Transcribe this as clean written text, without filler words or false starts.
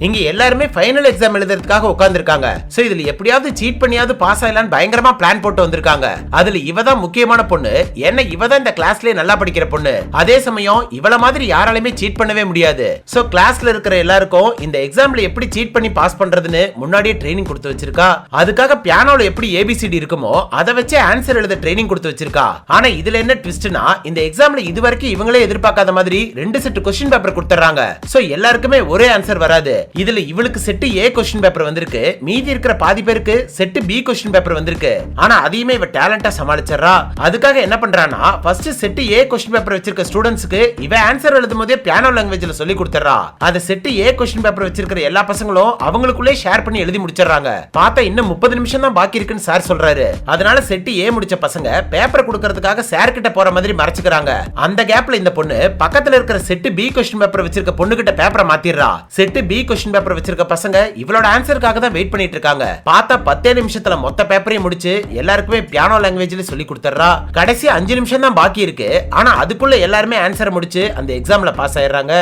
இங்க எல்லாருமே final exam எழுதுறதுக்காக உட்கார்ந்திருக்காங்க. So இதுல எப்படியாவது சீட் பண்ணியாவது பாஸ் ஆயிடலாம்னு பயங்கரமா பிளான் போட்டு வந்திருக்காங்க. அதுல இவ தான் முக்கியமான பொண்ணு. ஏன்னா இவ தான் இந்த கிளாஸ்லயே நல்லா படிக்கிற பொண்ணு. அதே சமயம் இவள மாதிரி யாராலையுமே சீட் பண்ணவே முடியாது. சோ கிளாஸ்ல இருக்கிற எல்லாருக்கும் இந்த எக்ஸாம்ல எப்படி சீட் பண்ணி பாஸ் பண்றதுன்னு முன்னாடியே ட்ரைனிங் கொடுத்து வச்சிருக்கா. அதுக்காக பியானோல எப்படி ஏபிசிடி இருக்குமோ அதை வச்சு ஆன்சர் எழுத ட்ரைனிங் கொடுத்து வச்சிருக்கா. ஆனா இதுல என்ன ட்விஸ்ட்னா, இந்த எக்ஸாம்ல இதுவரைக்கும் இவங்களே எதிர்பார்க்காத மாதிரி 2 செட் क्वेश्चन பேப்பர் கொடுத்துறாங்க. சோ எல்லாருக்குமே ஒரே ஆன்சர் வராது. இதுல இவளுக்கு செட் A क्वेश्चन பேப்பர் வந்திருக்கு, மீதி இருக்கிற பாதி பேருக்கு செட் B क्वेश्चन பேப்பர் வந்திருக்கு. ஆனா அதையுமே இவ டேலண்டா சமாளிச்சறா. அதுக்காக என்ன பண்றானா, first set A question paper வச்சிருக்க ஸ்டூடண்ட்ஸ்க்கு இவ ஆன்சர் எழுதும்போதே பியானோ லாங்குவேஜ்ல சொல்லி கொடுத்துறா. அத செட் A क्वेश्चन பேப்பர் வச்சிருக்கிற எல்லா பசங்களும் அவங்களுக்குள்ளே ஷேர் பண்ணி எழுதி முடிச்சறாங்க. பார்த்தா இன்னும் 30 நிமிஷம் தான் பாக்கி இருக்குன்னு சார் சொல்றாரு. அதனால செட் A முடிச்ச பசங்க பேப்பர் கொடுக்கிறதுக்காக சார் கிட்ட போற மாதிரி மறைச்சுக்கிறாங்க. அந்த கேப்ல இந்த பொண்ணு பக்கத்துல இருக்கிற செட் B क्वेश्चन பேப்பர் வச்சிருக்க பொண்ணு கிட்ட பேப்பரை மாத்திடுறா. செட் B क्वेश्चन பேப்பர் வச்சிருக்க பசங்க இவளோட ஆன்சருக்காக தான் வெயிட் பண்ணிட்டு இருக்காங்க. பார்த்தா 10 நிமிஷத்துல மொத்த பேப்பரையும் முடிச்சு எல்லாருக்குமே பியானோ லாங்குவேஜ்ல சொல்லி கொடுத்துறா. கடைசி 5 நிமிஷம் தான் பாக்கி இருக்கு. ஆனா அதுக்குள்ள எல்லாருமே ஆன்சரை முடிச்சு அந்த எக்ஸாம்ல பாஸ் ஆயிடுறாங்க.